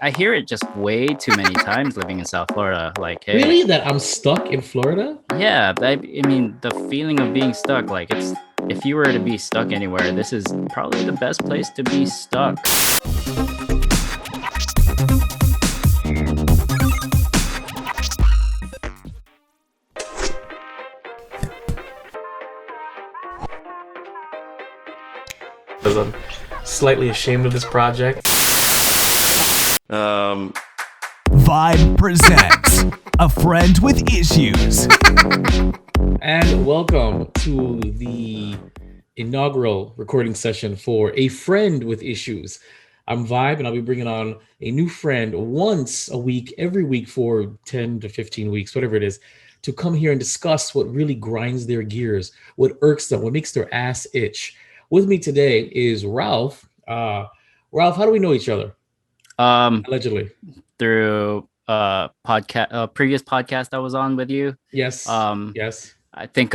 I hear it just way too many times living in South Florida. Like, hey, Really? That I'm stuck in Florida? yeah, I mean, the feeling of being stuck, like, it's if you were to be stuck anywhere, this is probably the best place to be stuck. Because I'm slightly ashamed of this project. Vibe presents A Friend with Issues. And welcome to the inaugural recording session for A Friend with Issues. I'm Vibe, and I'll be bringing on a new friend once a week, every week for 10 to 15 weeks, whatever it is, to come here and discuss what really grinds their gears, what irks them, what makes their ass itch. With me today is Ralph. Ralph, how do we know each other? Allegedly. Through previous podcast I was on with you. Yes. Yes. I think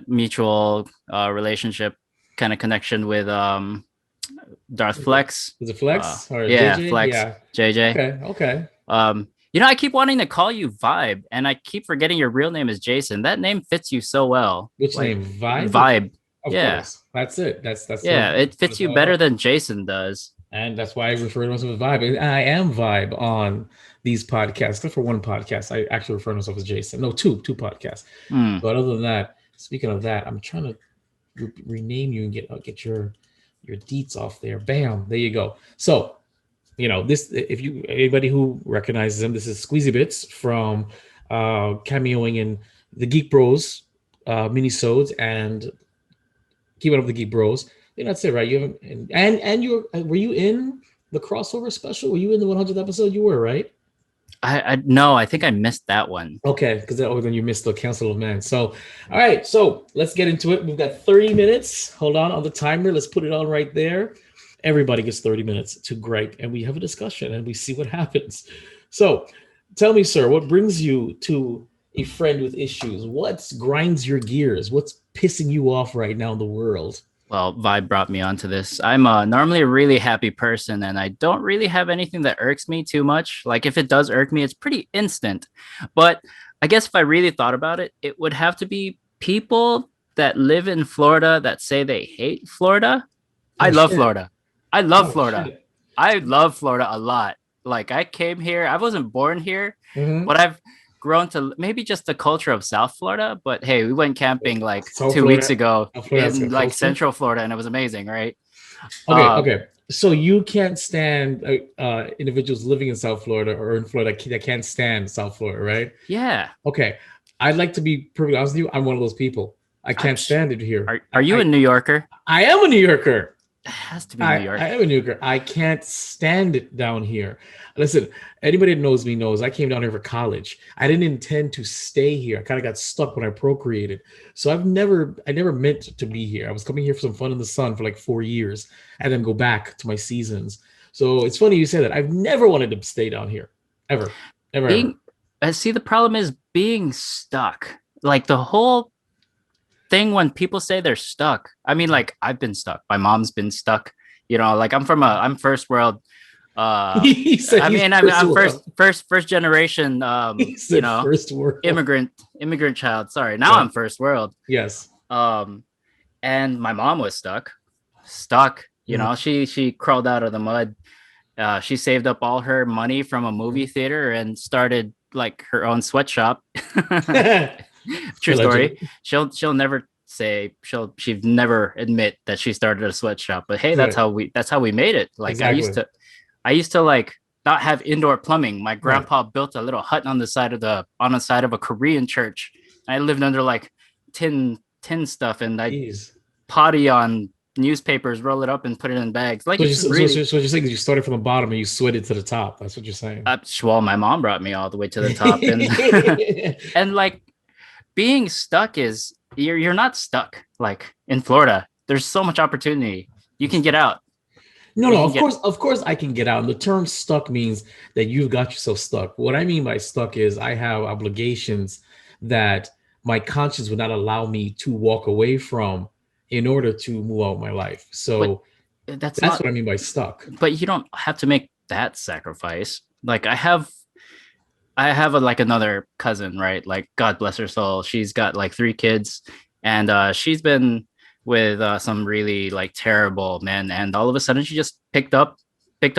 mutual relationship kind of connection with Darth Flex. Was it Flex? Or yeah, JJ? Flex. Yeah. JJ. Okay. I keep wanting to call you Vibe, and I keep forgetting your real name is Jason. That name fits you so well. Which name? Vibe? Vibe. Of course. That's it. That's yeah, it fits you better than Jason does. And that's why I refer to myself as Vibe. And I am Vibe on these podcasts, except for one podcast. I actually refer to myself as Jason. No, two podcasts. But other than that, speaking of that, I'm trying to rename you and get your deets off there. Bam, there you go. So, this, anybody who recognizes him, this is Squeezy Bits from cameoing in the Geek Bros minisodes and Keep It Up with the Geek Bros. I think that's it, right? You haven't, and were you in the crossover special? Were you in the 100th episode? You were, right? No, I think I missed that one. Okay, because then you missed the Council of Men. So, all right, so let's get into it. We've got 30 minutes. Hold on the timer. Let's put it on right there. Everybody gets 30 minutes to gripe, and we have a discussion, and we see what happens. So, tell me, sir, what brings you to A Friend with Issues? What grinds your gears? What's pissing you off right now in the world? Well, Vibe brought me onto this. I'm normally a really happy person, and I don't really have anything that irks me too much. Like, if it does irk me, it's pretty instant. But I guess if I really thought about it, it would have to be people that live in Florida that say they hate Florida. I love Florida. I love Florida. Shit. I love Florida a lot. Like, I came here. I wasn't born here, but I've grown to maybe just the culture of South Florida. But hey, we went camping like South 2 weeks ago Florida, in like Central Florida, and it was amazing, right? Okay. So you can't stand individuals living in South Florida or in Florida that can't stand South Florida, right? Yeah. Okay. I'd like to be perfectly honest with you. I'm one of those people. I can't stand it here. Are you a New Yorker? I am a New Yorker. It has to be New York. I am a New Yorker. I can't stand it down here. Listen, anybody that knows me knows I came down here for college. I didn't intend to stay here. I kind of got stuck when I procreated. So I never meant to be here. I was coming here for some fun in the sun for like 4 years and then go back to my seasons. So it's funny you say that. I've never wanted to stay down here. Ever. See, the problem is being stuck. Like, the whole thing when people say they're stuck. I mean, like, I've been stuck. My mom's been stuck. Like, I'm first world. I'm first generation. First world immigrant child. Sorry, now I'm first world. Yes. And my mom was stuck. She crawled out of the mud. She saved up all her money from a movie theater and started like her own sweatshop. True story. She'll never say she'd never admit that she started a sweatshop, but hey, that's how we made it. Like, exactly. I used to like not have indoor plumbing. My grandpa built a little hut on the side of a Korean church. I lived under like tin stuff, and I potty on newspapers, roll it up and put it in bags. Like, so what you're saying is you started from the bottom and you sweated to the top. That's what you're saying. Well, my mom brought me all the way to the top, and and like, being stuck is you're not stuck. Like, in Florida, there's so much opportunity. You can get out. No, of course I can get out. And the term stuck means that you've got yourself stuck. What I mean by stuck is I have obligations that my conscience would not allow me to walk away from in order to move out my life. So that's what I mean by stuck. But you don't have to make that sacrifice. Like I have like another cousin, right? Like God bless her soul. She's got like 3 kids, and she's been with some really like terrible men, and all of a sudden she just picked up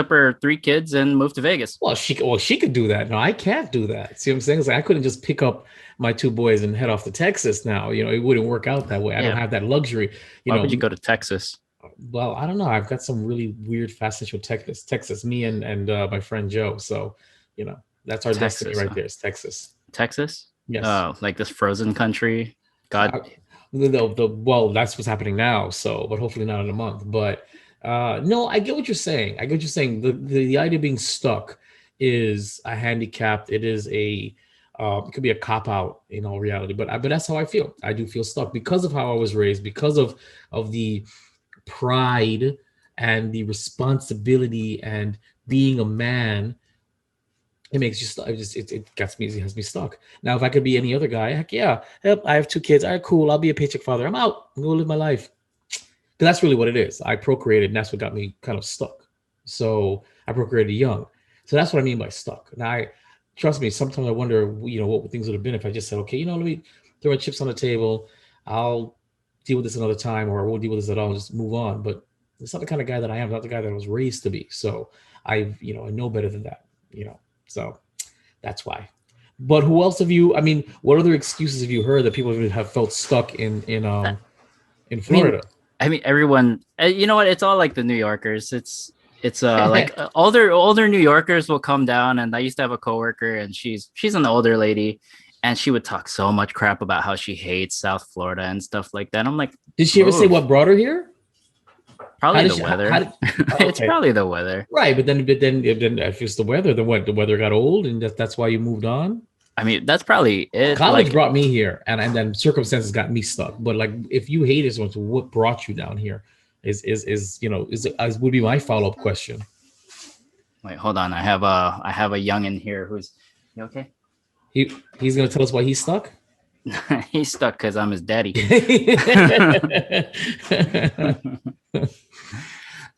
her 3 kids and moved to Vegas. Well, she could do that. No, I can't do that. See what I'm saying? It's like I couldn't just pick up my 2 boys and head off to Texas now. It wouldn't work out that way. I don't have that luxury. Why would you go to Texas? Well, I don't know. I've got some really weird fascination with Texas, me and my friend Joe. So, that's our destiny right there. It's Texas. Texas? Yes. Oh, like this frozen country. God. Well, that's what's happening now. So, but hopefully not in a month. But no, I get what you're saying. The idea of being stuck is a handicap. It is it could be a cop out in all reality. But that's how I feel. I do feel stuck because of how I was raised, because of the pride and the responsibility and being a man. It makes you stuck. It has me stuck. Now, if I could be any other guy, heck yeah. Yep, I have 2 kids. All right, cool. I'll be a paycheck father. I'm out. I'm going to live my life. Because that's really what it is. I procreated, and that's what got me kind of stuck. So I procreated young. So that's what I mean by stuck. Now, trust me, sometimes I wonder, what things would have been if I just said, okay, let me throw my chips on the table. I'll deal with this another time, or I won't deal with this at all and just move on. But it's not the kind of guy that I am, not the guy that I was raised to be. So I know better than that, So that's why. But who else have you? I mean, what other excuses have you heard that people have felt stuck in Florida? I mean, everyone. You know what? It's all like the New Yorkers. It's like older New Yorkers will come down, and I used to have a coworker, and she's an older lady, and she would talk so much crap about how she hates South Florida and stuff like that. I'm like, did she ever say what brought her here? Probably the weather. It's probably the weather. Right, but then if it's the weather, then what? The weather got old, and that's why you moved on. I mean, that's probably it. College brought me here, and then circumstances got me stuck. But like, if you hate it so much, what brought you down here? Would be my follow-up question. Wait, hold on. I have a youngin here who's you okay? He's gonna tell us why he's stuck. He's stuck because I'm his daddy.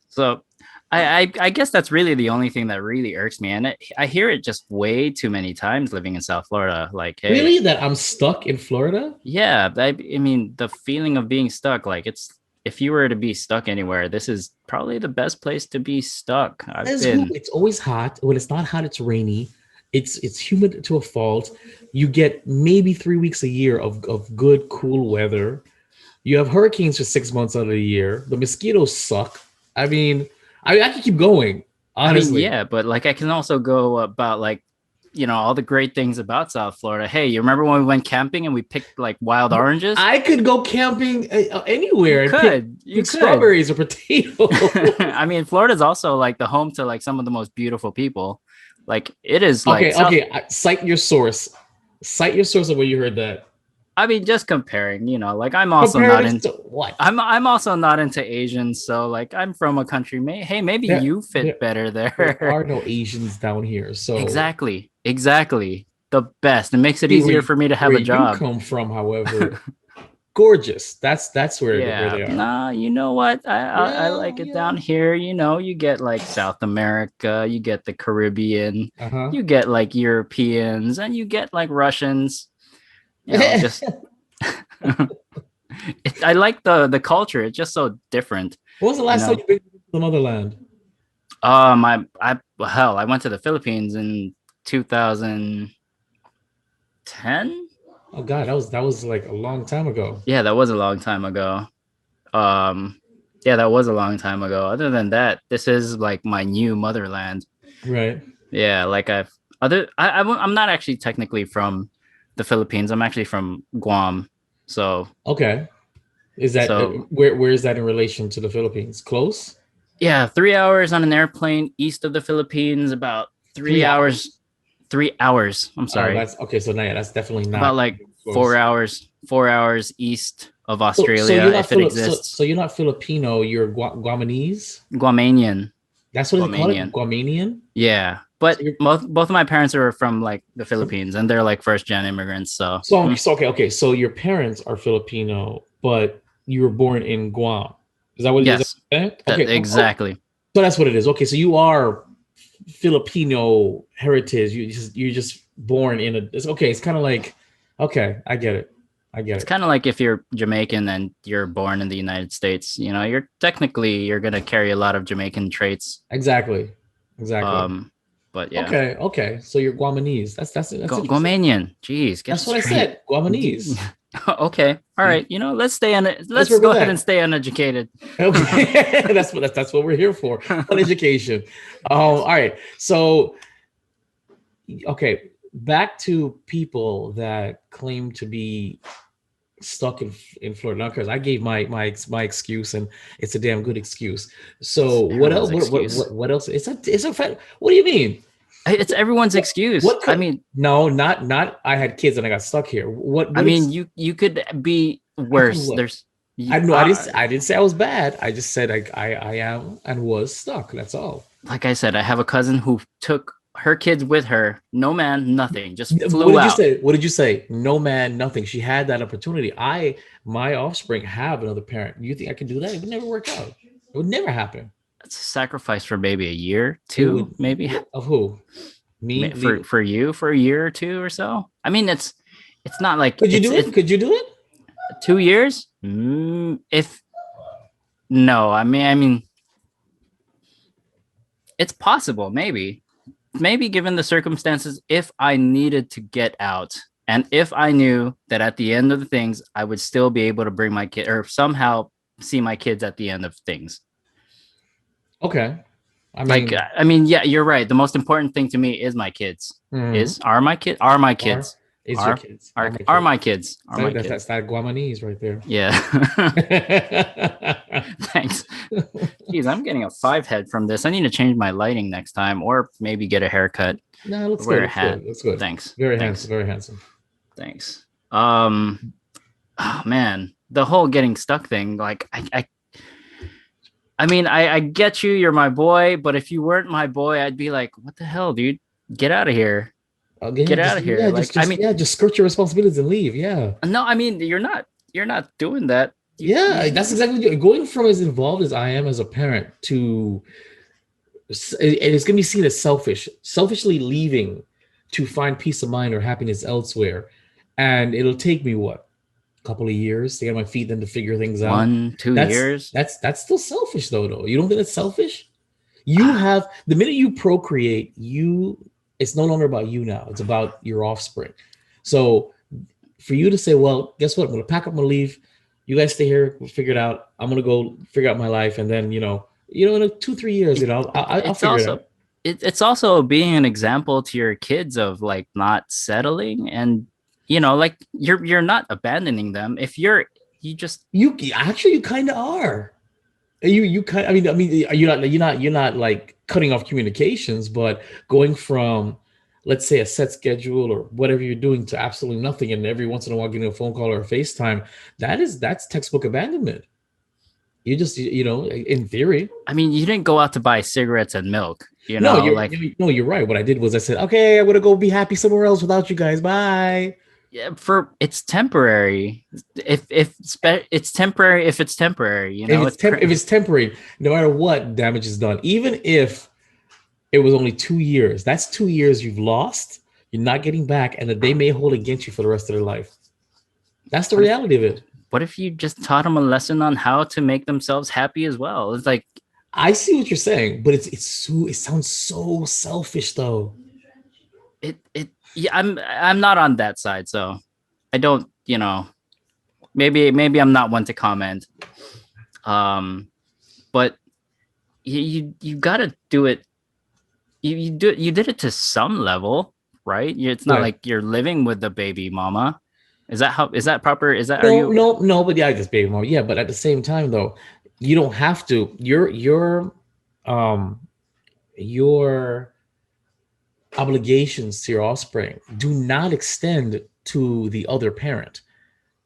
So I guess that's really the only thing that really irks me. And I hear it just way too many times living in South Florida. Like, hey, really? That I'm stuck in Florida? Yeah. I mean, the feeling of being stuck, like if you were to be stuck anywhere, this is probably the best place to be stuck. It's always hot. When it's not hot, it's rainy. It's humid to a fault. You get maybe 3 weeks a year of good, cool weather. You have hurricanes for 6 months out of the year. The mosquitoes suck. I mean, I can keep going, honestly. I mean, yeah, but like I can also go about like, all the great things about South Florida. Hey, you remember when we went camping and we picked like wild oranges? I could go camping anywhere. You could. Strawberries or potatoes. I mean, Florida's also like the home to like some of the most beautiful people. Like it is like Cite your source. Cite your source of where you heard that. I mean, just comparing, like I'm also not into what? I'm also not into Asians, so like I'm from a country. Maybe you fit better there. There are no Asians down here, so exactly. The best. It makes it easier for me to have a job. You come from, however, gorgeous. That's where they are. Nah, you know what? I like it down here. You get like South America, you get the Caribbean, you get like Europeans, and you get like Russians. Just I like the culture. It's just so different. What was the last time you been to the motherland? I went to the Philippines in 2010. Oh God, that was like a long time ago. Yeah, that was a long time ago. That was a long time ago. Other than that, this is like my new motherland. Right. Yeah, like I'm not actually technically from the Philippines. I'm actually from Guam. So okay, is that where is that in relation to the Philippines? Close? Yeah, 3 hours on an airplane east of the Philippines. About 3 hours. 3 hours. I'm sorry. That's okay. So that's definitely not about like close. 4 hours. 4 hours east of Australia, if it exists. So you're not Filipino. You're Guamanese. Guamanian. That's what they call it. Guamanian. Yeah. But both of my parents are from like the Philippines, and they're like first-gen immigrants. So okay. So your parents are Filipino, but you were born in Guam. Is that what it is? Yes. Okay. Exactly. So that's what it is. Okay. So you are Filipino heritage. You're just born in a. It's okay. It's kind of like, okay, I get it. It's kind of like if you're Jamaican and you're born in the United States, you know, you're gonna carry a lot of Jamaican traits. Exactly. But yeah. Okay. So you're Guamanese. That's Guamanian. Jeez, that's what I said. Guamanese. Okay. All right. You know, let's go ahead and stay uneducated. Okay. that's what we're here for. Uneducation. All right. So okay, back to people that claim to be stuck in Florida. Now, because I gave my excuse, and it's a damn good excuse. So what else? What else? It's a fact. What do you mean? It's everyone's excuse. I mean, no, not. I had kids and I got stuck here. What I mean, you could be worse. I didn't say I was bad. I just said I am and was stuck. That's all. Like I said, I have a cousin who took her kids with her. No man, nothing. Just flew out. What did you say? No man, nothing. She had that opportunity. My offspring have another parent. You think I can do that? It would never work out. It would never happen. It's a sacrifice for maybe a year, two, maybe. Of who? Me? For you for a year or two or so. I mean, it's not like. Could you do it? Could you do it? 2 years? If no, I mean, it's possible. Maybe given the circumstances, if I needed to get out, and if I knew that at the end of the things, I would still be able to bring my kid or somehow see my kids at the end of things. Okay. I mean, yeah, you're right. The most important thing to me is my kids. Are my kids. Are my kids. Are my kids. That's that Guamanese right there. Yeah. Thanks. Jeez, I'm getting a 5 head from this. I need to change my lighting next time, or maybe get a haircut. No, let's wear a hat. That's good. Thanks. Very handsome. Thanks. Oh man, the whole getting stuck thing. Like I mean, I get you. You're my boy, but if you weren't my boy, I'd be like, what the hell, dude? Get out of here. Get out of here. Yeah, just skirt your responsibilities and leave. Yeah. No, I mean, you're not doing that. That's exactly going from as involved as I am as a parent to, and it's going to be seen as selfishly leaving to find peace of mind or happiness elsewhere. And it'll take me couple of years to get my feet then to figure things out. 1-2 years. That's still selfish though. You don't think it's selfish? You have the minute you procreate, it's no longer about you now. It's about your offspring. So for you to say, well, guess what? I'm gonna pack up my leave. You guys stay here, we'll figure it out. I'm gonna go figure out my life, and then in 2-3 years, I'll figure it out. It's also being an example to your kids of like not settling, and like you're not abandoning them. If you kind of are. You kind. I mean, you're not like cutting off communications, but going from, let's say, a set schedule or whatever you're doing to absolutely nothing, and every once in a while getting a phone call or a FaceTime. That's textbook abandonment. You just, in theory. I mean, you didn't go out to buy cigarettes and milk. No, you're right. What I did was I said, okay, I'm gonna go be happy somewhere else without you guys. Bye. Yeah, it's temporary. If it's temporary, if it's temporary, if it's temporary, no matter what damage is done, even if it was only 2 years, that's 2 years you've lost. You're not getting back, and that they may hold against you for the rest of their life. That's the reality of it. What if you just taught them a lesson on how to make themselves happy as well? It's like, I see what you're saying, but it sounds so selfish though. Yeah, I'm not on that side, so I don't, maybe I'm not one to comment. But you got to do it. You did it to some level, right? It's not like you're living with the baby mama. Is that proper? No, but yeah, just baby mama. Yeah, but at the same time though, you don't have to. Your obligations to your offspring do not extend to the other parent.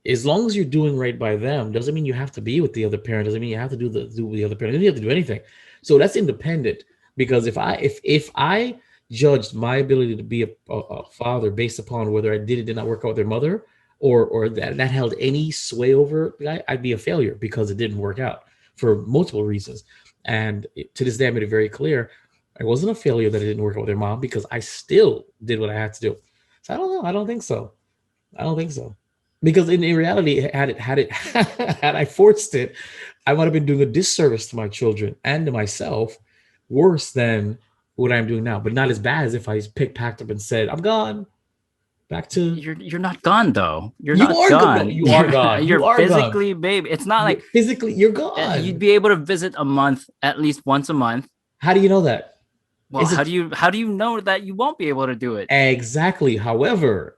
As long as you're doing right by them, doesn't mean you have to be with the other parent. Doesn't mean you have to do the other parent. You don't have to do anything. So that's independent. Because if I judged my ability to be a father based upon whether I did not work out with their mother, or that held any sway over the guy, I'd be a failure because it didn't work out for multiple reasons. And to this day, I made it very clear. It wasn't a failure that it didn't work out with their mom because I still did what I had to do. So I don't know. I don't think so. Because in reality, had I forced it, I might have been doing a disservice to my children and to myself, worse than what I'm doing now. But not as bad as if I packed up and said, "I'm gone." Back to you're not gone though. You're not gone. You are gone. You're physically, baby. It's not like physically you're gone. You'd be able to visit a month at least once a month. How do you know that? Well, how do you know that you won't be able to do it? Exactly. However,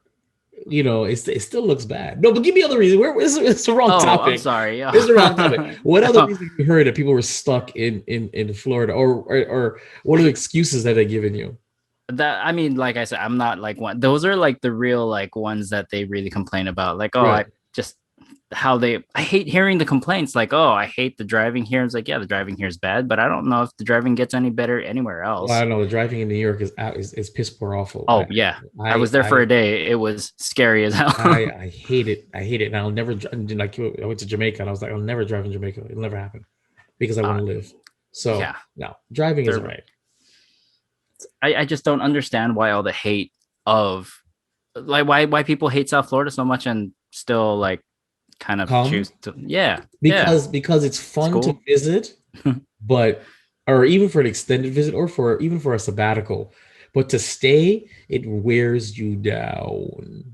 it still looks bad. No, but give me other reasons. It's the wrong topic. I'm sorry. It's the wrong topic. What other reasons have you heard that people were stuck in Florida, or what are the excuses that they've given you? That, I mean, like I said, I'm not like one. Those are like the real like ones that they really complain about. Like, Right. I hate hearing the complaints. Like, oh, I hate the driving here. It's like, yeah, the driving here is bad, but I don't know if the driving gets any better anywhere else. Well, I don't know. The driving in New York is piss poor awful. Oh yeah, I was there for a day. It was scary as hell. I hate it. And I'll never like. I went to Jamaica and I was like, I'll never drive in Jamaica. It'll never happen because I want to live. So yeah. No, driving isn't right. I just don't understand why all the hate of like why people hate South Florida so much and still like kind of choose to because it's fun to visit, but or even for an extended visit or even for a sabbatical, but to stay, it wears you down.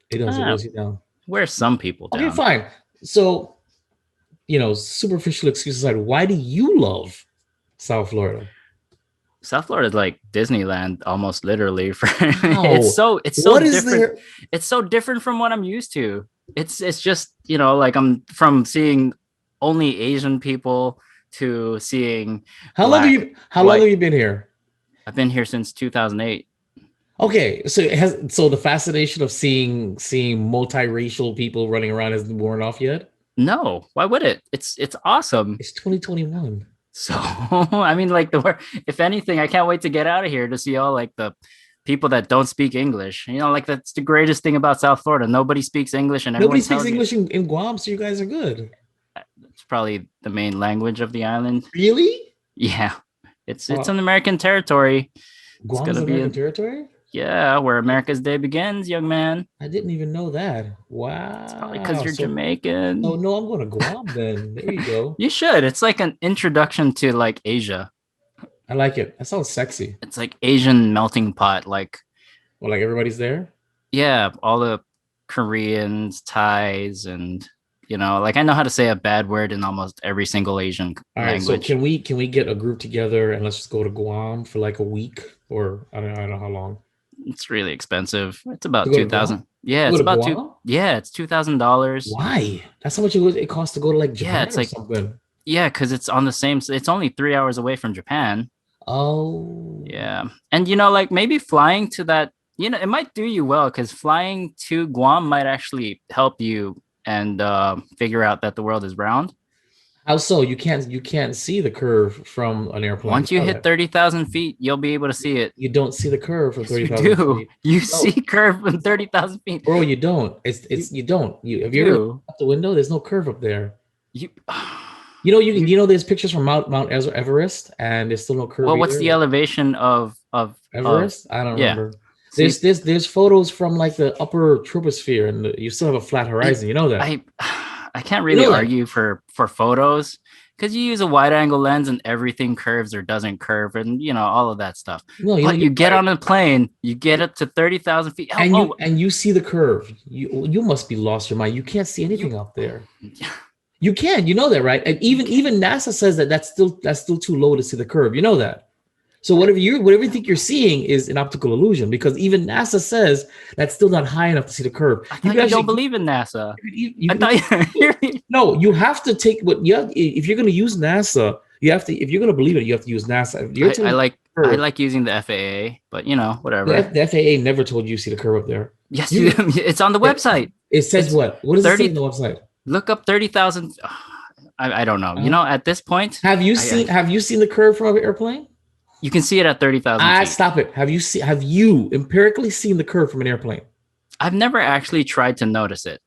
It does. It wears you down. Wears some people down. Okay, fine. So, superficial excuses aside, why do you love South Florida? South Florida is like Disneyland, almost literally. It's so different. It's so different from what I'm used to. It's just like I'm from seeing only Asian people to seeing. How long have you been here? I've been here since 2008. Okay, so the fascination of seeing multiracial people running around hasn't worn off yet? No, why would it? It's awesome. It's 2021. So, I mean, like if anything, I can't wait to get out of here to see all like the people that don't speak English. Like that's the greatest thing about South Florida. Nobody speaks English, and nobody speaks English in Guam, so you guys are good. It's probably the main language of the island. Really? Yeah, it's an American territory. Guam is American territory? Yeah, where America's Day begins, young man. I didn't even know that. Wow. It's probably because you're Jamaican. Oh, no, I'm going to Guam then. There you go. You should. It's like an introduction to like Asia. I like it. That sounds sexy. It's like Asian melting pot. Like everybody's there? Yeah, all the Koreans, Thais, and like I know how to say a bad word in almost every single Asian language. So can we get a group together and let's just go to Guam for like a week, or I don't know how long? It's really expensive. It's about $2,000. Yeah, it's about it's $2,000. Why? That's how much it costs to go to like Japan or something. Yeah, because it's on the same. It's only 3 hours away from Japan. Oh. Yeah, and like maybe flying to that. It might do you well because flying to Guam might actually help you and figure out that the world is round. How so? You can't see the curve from an airplane. Once you hit 30,000 feet, you'll be able to see it. You don't see the curve from 30,000 feet. You see curve from 30,000 feet. Bro, you don't. You don't. If you're out the window, there's no curve up there. There's pictures from Mount Everest, and there's still no curve. Well, what's the elevation of Everest? I don't remember. There's photos from like the upper troposphere, and you still have a flat horizon. You know that. I can't really argue for photos because you use a wide angle lens and everything curves or doesn't curve and all of that stuff. No, but you get on a plane, you get up to 30,000 feet, and you see the curve. You must be lost your mind. You can't see anything up there. You can, that, right? And even NASA says that's still too low to see the curve. You know that. So whatever you think you're seeing is an optical illusion, because even NASA says that's still not high enough to see the curve. You don't believe in NASA. No, you have to take if you're going to use NASA, if you're going to believe it, you have to use NASA. I like using the FAA, but whatever. The FAA never told you to see the curve up there. Yes, it's on the website. It says what? What does it say on the website? Look up 30,000. I don't know. At this point, have you seen the curve from an airplane? You can see it at 30,000 feet. Stop it. Have you empirically seen the curve from an airplane? I've never actually tried to notice it.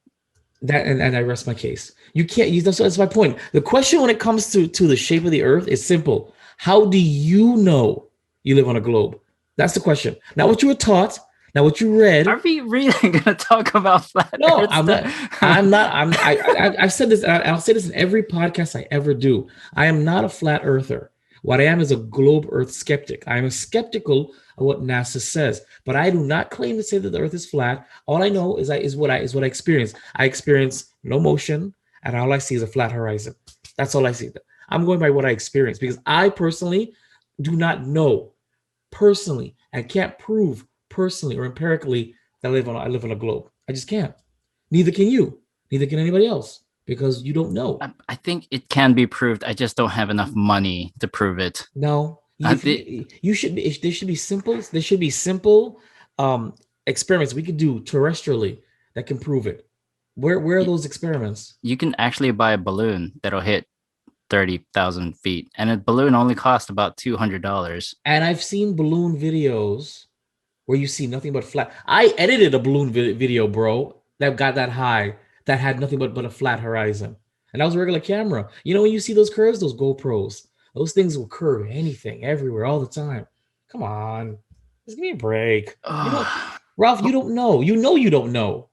And I rest my case. You can't use that's my point. The question when it comes to the shape of the earth is simple. How do you know you live on a globe? That's the question. Not what you were taught, not what you read. Are we really gonna talk about flat No, Earth I'm stuff? not. I'm not. I've said this, and I'll say this in every podcast I ever do. I am not a flat earther. What I am is a globe Earth skeptic. I am skeptical of what NASA says, but I do not claim to say that the Earth is flat. All I know is what I experience. I experience no motion, and all I see is a flat horizon. That's all I see. I'm going by what I experience because I personally do not know personally and can't prove personally or empirically that I live on a globe. I just can't. Neither can you. Neither can anybody else because you don't know. I think it can be proved. I just don't have enough money to prove it. No, you should be. There should be simple. There should be simple experiments we could do terrestrially that can prove it. Where are those experiments? You can actually buy a balloon that'll hit 30,000 feet, and a balloon only costs about $200. And I've seen balloon videos where you see nothing but flat. I edited a balloon video, bro, that got that high, that had nothing but a flat horizon. And that was a regular camera. You know, when you see those curves, those GoPros, those things will curve anything, everywhere, all the time. Come on. Just give me a break. Ralph, you don't know. You know you don't know.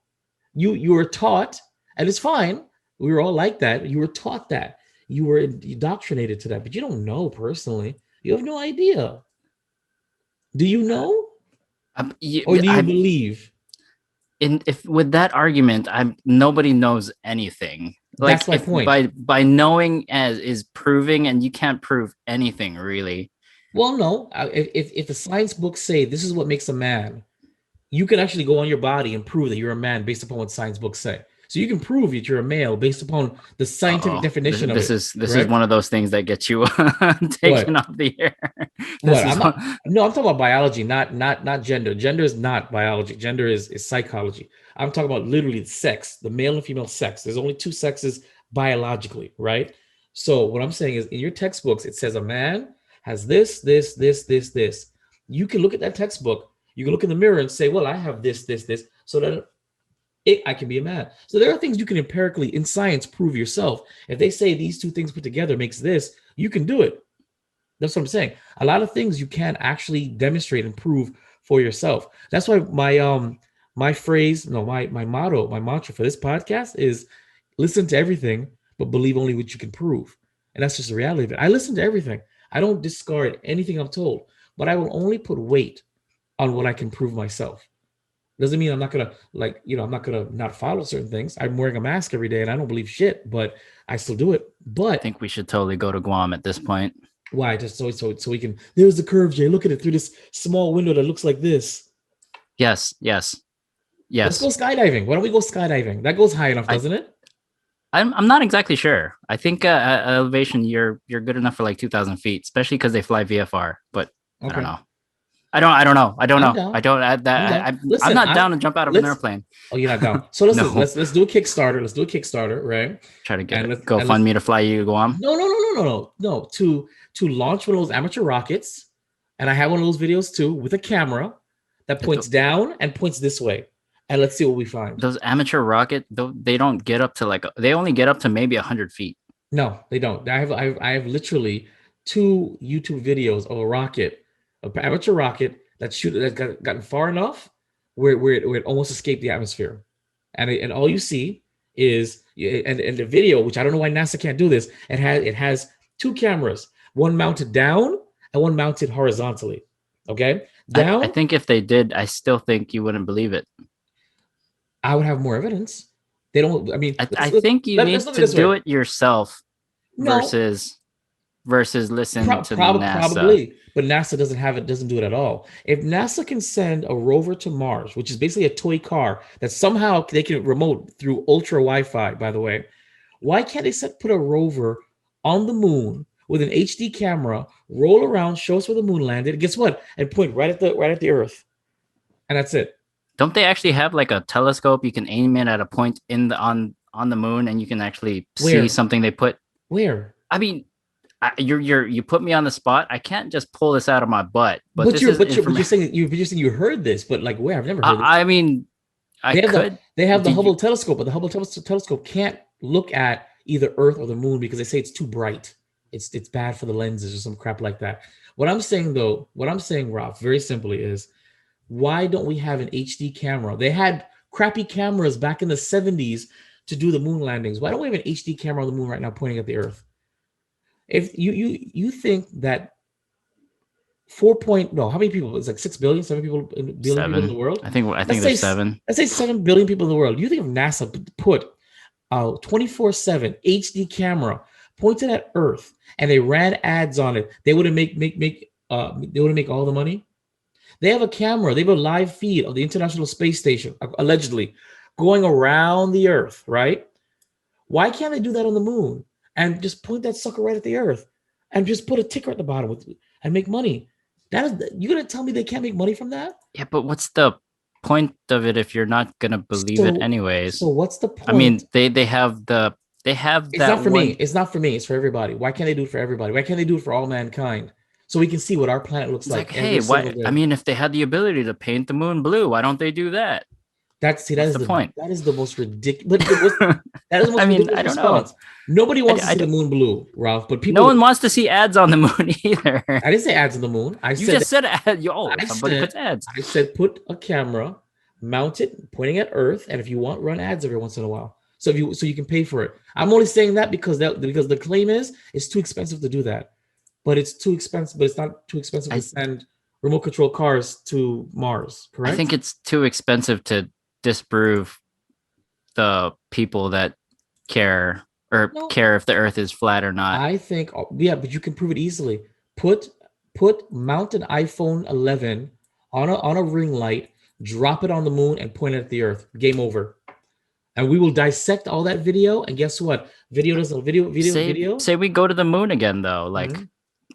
You were taught, and it's fine. We were all like that. You were taught that. You were indoctrinated to that, but you don't know personally. You have no idea. Do you know? Or do you believe? If with that argument, nobody knows anything. Like, that's my point. By knowing is proving, and you can't prove anything really. Well, no. If the science books say this is what makes a man, you can actually go on your body and prove that you're a man based upon what science books say. So you can prove that you're a male based upon the scientific definition of it. This is one of those things that gets you taken off the air. I'm talking about biology, not gender. Gender is not biology. Gender is psychology. I'm talking about literally sex, the male and female sex. There's only two sexes biologically, right? So what I'm saying is in your textbooks, it says a man has this. You can look at that textbook. You can look in the mirror and say, well, I have this. So that I can be a man. So there are things you can empirically in science prove yourself. If they say these two things put together makes this, you can do it. That's what I'm saying. A lot of things you can actually demonstrate and prove for yourself. That's why my motto, my mantra for this podcast is listen to everything, but believe only what you can prove. And that's just the reality of it. I listen to everything. I don't discard anything I'm told, but I will only put weight on what I can prove myself. Doesn't mean I'm not gonna I'm not gonna not follow certain things. I'm wearing a mask every day and I don't believe shit, but I still do it. But I think we should totally go to Guam at this point. Why? Just so we can. There's the curve, Jay. Look at it through this small window that looks like this. Yes. Let's go skydiving. Why don't we go skydiving? That goes high enough, doesn't it? I'm not exactly sure. I think elevation you're good enough for like 2,000 feet, especially because they fly VFR. But okay. I don't know. I don't know. I'm not down to jump out of an airplane. Oh, you're not down. So let's do a Kickstarter. Let's do a Kickstarter, right? Try to get GoFundMe to fly you to Guam. No. To launch one of those amateur rockets, and I have one of those videos too with a camera that points down and points this way, and let's see what we find. Those amateur rocket, they don't get up to they only get up to maybe 100 feet. No, they don't. I have literally 2 YouTube videos of a rocket. An amateur rocket that gotten far enough where it almost escaped the atmosphere, and all you see is and the video, which I don't know why NASA can't do this. It has 2 cameras, one mounted down and one mounted horizontally. Okay, down. I think if they did, I still think you wouldn't believe it. I would have more evidence. They don't. I mean, I think you need to do it yourself versus listen to NASA. Probably. But NASA doesn't do it at all. If NASA can send a rover to Mars, which is basically a toy car that somehow they can remote through ultra Wi-Fi, by the way, why can't they put a rover on the moon with an HD camera, roll around, show us where the moon landed, and guess what? And point right at the Earth. And that's it. Don't they actually have like a telescope you can aim it at a point on the moon and you can actually see something they put? Where? I mean, you put me on the spot. I can't just pull this out of my butt. But you're saying you heard this, but like where? I've never heard this. I mean, they have the Hubble telescope, but the Hubble telescope can't look at either Earth or the moon because they say it's too bright. it's bad for the lenses or some crap like that. What I'm saying, Ralph, very simply is, why don't we have an HD camera? They had crappy cameras back in the 70s to do the moon landings. Why don't we have an HD camera on the moon right now pointing at the Earth? If you think that how many people? It's like 6 billion, 7 people in the world. I think there's 7. Let's say 7 billion people in the world. You think if NASA put a 24/7 HD camera pointed at Earth and they ran ads on it, they would make all the money? They have a camera, they have a live feed of the International Space Station, allegedly, going around the Earth, right? Why can't they do that on the moon and just point that sucker right at the Earth and just put a ticker at the bottom and make money? You're gonna tell me they can't make money from that? Yeah, but what's the point of it if you're not gonna believe it anyways? So what's the point? I mean, they have it's that not for one... me. It's not for me. It's for everybody. Why can't they do it for everybody? Why can't they do it for all mankind? So we can see what our planet looks like. Hey, why? I mean, if they had the ability to paint the moon blue, why don't they do that? That's the point. That is the most ridiculous. That is the most I mean, ridiculous I don't response. know. Nobody wants to see the moon blue, Ralph. But people. No one wants to see ads on the moon either. I didn't say ads on the moon. Somebody puts ads. I said put a camera, mount it, pointing at Earth, and if you want, run ads every once in a while. So you can pay for it. I'm only saying that because the claim is it's too expensive to do that. But it's too expensive. But it's not too expensive to send remote control cars to Mars. Correct? I think it's too expensive to disprove the people that care if the Earth is flat or not. I think, but you can prove it easily. Mount an iPhone 11 on a ring light, drop it on the moon, and point it at the Earth. Game over. And we will dissect all that video. And guess what? Video. Say we go to the moon again, though. Like,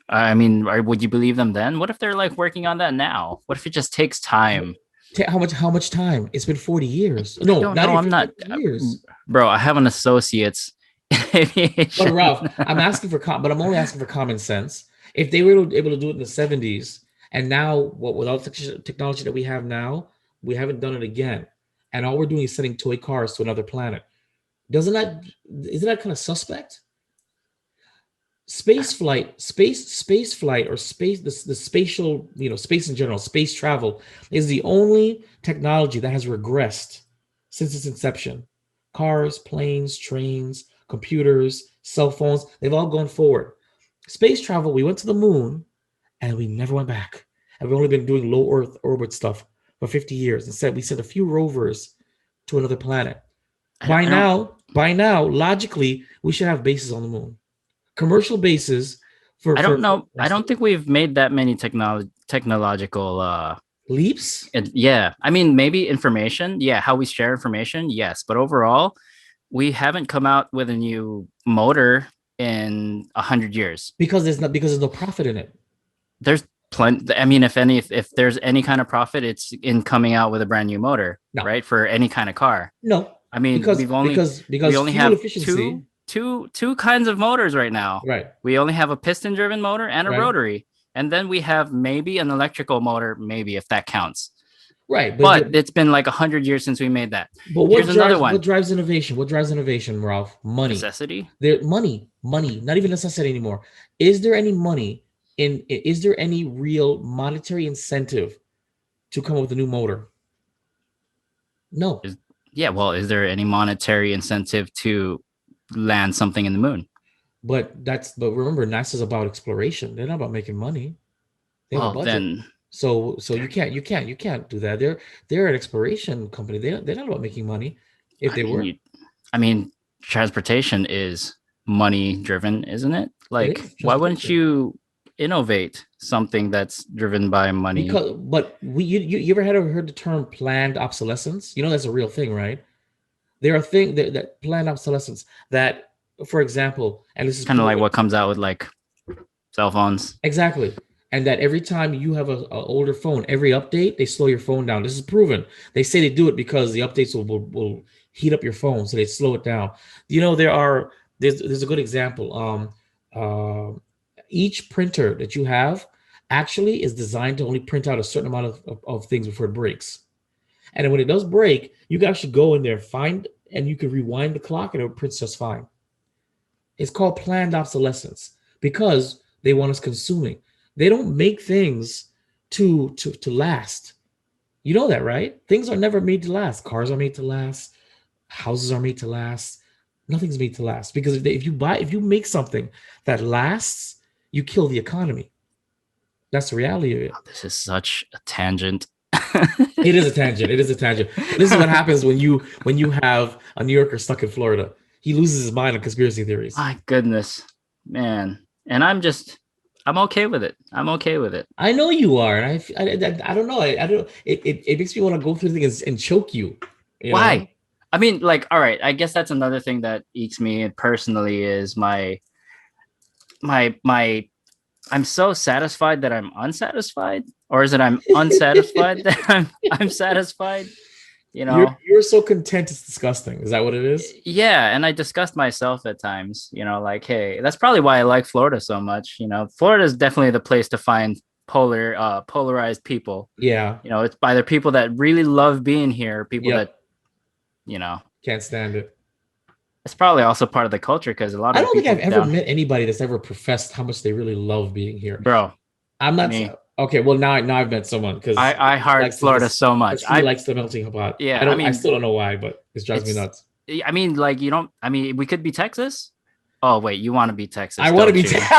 I mean, would you believe them then? What if they're like working on that now? What if it just takes time? How much time? It's been 40 years. No, I'm not. Years. Bro, I have an associate's. But Ralph, I'm only asking for common sense. If they were able to do it in the 70s, and now with all the technology that we have now, we haven't done it again. And all we're doing is sending toy cars to another planet. Isn't that kind of suspect? Space flight, or the spatial, space in general, space travel is the only technology that has regressed since its inception. Cars, planes, trains, computers, cell phones, they've all gone forward. Space travel, we went to the moon and we never went back. And we've only been doing low Earth orbit stuff for 50 years. Instead, we sent a few rovers to another planet. By now, logically, we should have bases on the moon. Commercial bases for. I don't know. I don't think we've made that many technological leaps. Yeah, I mean, maybe information. Yeah, how we share information. Yes, but overall, we haven't come out with a new motor in 100 years because there's no profit in it. There's plenty. I mean, if there's any kind of profit, it's in coming out with a brand new motor, right? For any kind of car. No, I mean, because we only have two kinds of motors right now. Right. We only have a piston-driven motor and a rotary, and then we have maybe an electrical motor, maybe if that counts. Right. But it's been like 100 years since we made that. But what drives innovation? What drives innovation, Ralph? Money. Necessity. Money. Not even necessity anymore. Is there any money is there any real monetary incentive to come up with a new motor? No. Is there any monetary incentive to land something in the moon? But remember, NASA's about exploration. They're not about making money. They have a budget. Then so you can't do that. They're an exploration company. They're not about making money. I mean, transportation is money driven, isn't it? Like, why wouldn't you innovate something that's driven by money? You ever heard the term planned obsolescence? You know that's a real thing, right? There are things that planned obsolescence that, for example, and this is kind of like what comes out with like cell phones. Exactly. And that every time you have an older phone, every update, they slow your phone down. This is proven. They say they do it because the updates will heat up your phone, so they slow it down. There's a good example. Each printer that you have actually is designed to only print out a certain amount of things before it breaks. And when it does break, you can actually go in there, and you can rewind the clock and it prints just fine. It's called planned obsolescence. because they want us consuming. They don't make things to last. You know that, right? Things are never made to last. Cars are made to last. Houses are made to last. Nothing's made to last, because if you make something that lasts, you kill the economy. That's the reality of it. This is such a tangent. It is a tangent. It is a tangent. This is what happens when you have a New Yorker stuck in Florida. He loses his mind on conspiracy theories. My goodness, man. And I'm okay with it. I'm okay with it. I know you are. And I don't know. I don't. It makes me want to go through things and choke you. Why? Know? I mean, like, all right. I guess that's another thing that eats me personally is my. I'm so satisfied that I'm unsatisfied, or is it I'm unsatisfied that I'm satisfied? You know, you're so content it's disgusting. Is that what it is? Yeah, and I disgust myself at times. You know, like, hey, that's probably why I like Florida so much. You know, Florida is definitely the place to find polarized people. Yeah, you know, it's either people that really love being here, people that, you know, can't stand it. It's probably also part of the culture because a lot of I don't think I've ever met anybody that's ever professed how much they really love being here, bro. I'm not. Okay, well now I've met someone because I heart Florida so much. He likes the melting pot. Yeah, I still don't know why, but it drives me nuts. I mean, like you don't. I mean, we could be Texas. Oh wait, you want to be Texas? I want to be Texas.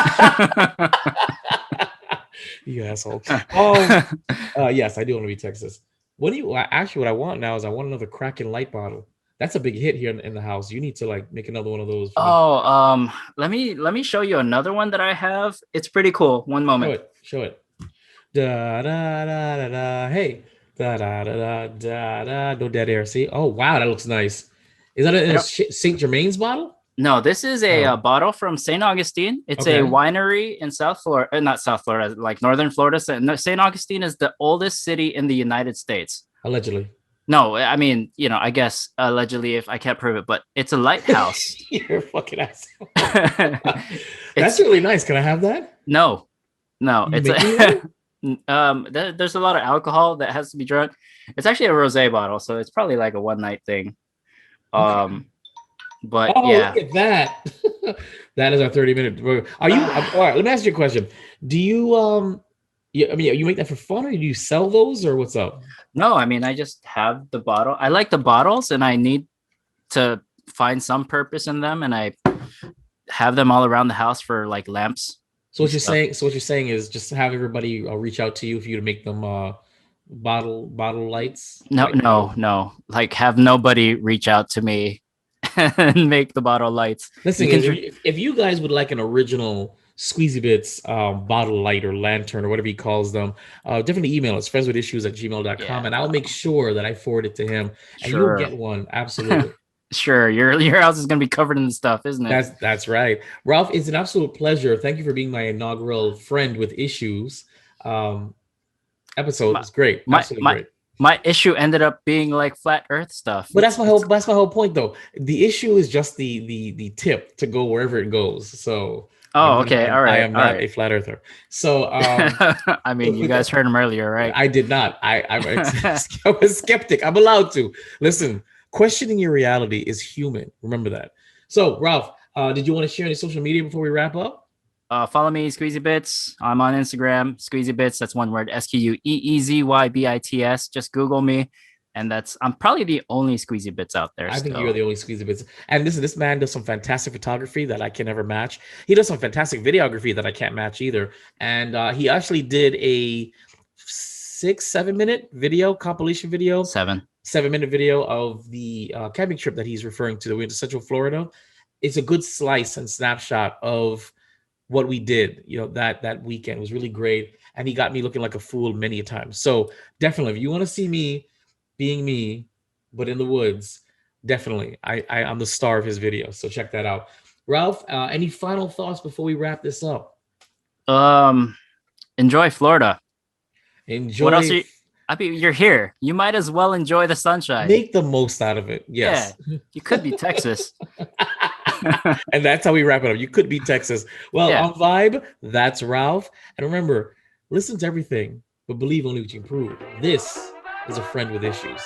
You asshole. Yes, I do want to be Texas. What I want now is I want another Kraken light bottle. That's a big hit here in the house. You need to like make another one of those. Let me show you another one that I have. It's pretty cool. One moment. Show it. Da da da da da. Hey. Da da da da da. No dead air. See? Oh wow, that looks nice. Is that a St. Germain's bottle? No, this is a bottle from St. Augustine. It's a winery in South Florida, not South Florida, like Northern Florida. St. Augustine is the oldest city in the United States. Allegedly. No, I mean, you know, I guess allegedly, if I can't prove it, but it's a lighthouse. You're a fucking asshole. That's really nice. Can I have that? No, it's there's a lot of alcohol that has to be drunk. It's actually a rosé bottle, so it's probably like a one night thing. But yeah, look at that. That is our 30-minute. Are you all right? Let me ask you a question. Do you you make that for fun, or do you sell those, or what's up? No, I mean, I just have the bottle. I like the bottles, and I need to find some purpose in them, and I have them all around the house for like lamps. So what you're saying is just have everybody reach out to you for you to make them bottle lights. No. Like have nobody reach out to me and make the bottle lights. Listen, if you guys would like an original Squeezy Bits bottle light or lantern or whatever he calls them, definitely email us friendswithissues@gmail.com, and I'll make sure that I forward it to him, and you'll get one. Absolutely. Sure, your house is gonna be covered in stuff, isn't it? That's right. Ralph, it's an absolute pleasure. Thank you for being my inaugural Friend with Issues episode. It's great. Absolutely great. My issue ended up being like flat Earth stuff. But that's my whole point, though. The issue is just the tip to go wherever it goes. So. Okay. All right. I am not a flat earther. So, I mean, you guys heard him earlier, right? I did not. I'm a skeptic. I'm allowed to listen. Questioning your reality is human. Remember that. So, Ralph, did you want to share any social media before we wrap up? Follow me, Squeezy Bits. I'm on Instagram, Squeezy Bits. That's one word, SQUEEZYBITS. Just Google me. And I'm probably the only Squeezy Bits out there. I think you're the only Squeezy Bits. And this man does some fantastic photography that I can never match. He does some fantastic videography that I can't match either. And he actually did a 6-7 minute video, compilation video. 7-minute video of the camping trip that he's referring to. That we went to Central Florida. It's a good slice and snapshot of what we did, that weekend. It was really great. And he got me looking like a fool many a time. So definitely, if you want to see me being me, but in the woods, definitely, I'm the star of his video. So check that out. Ralph, any final thoughts before we wrap this up? Enjoy Florida. Enjoy. What else you're here. You might as well enjoy the sunshine. Make the most out of it. Yes. Yeah, you could be Texas. And that's how we wrap it up. You could be Texas. Well, on Vibe, that's Ralph. And remember, listen to everything, but believe only what you can prove. This is a Friend with Issues.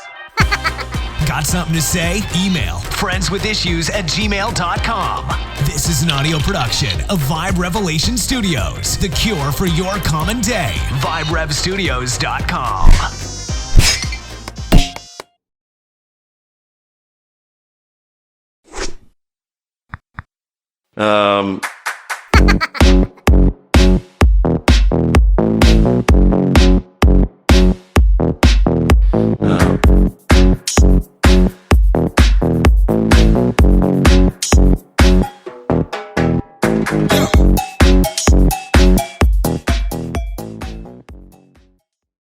Got something to say? Email friendswithissues@gmail.com. This is an audio production of Vibe Revelation Studios, the cure for your common day. VibeRevStudios.com.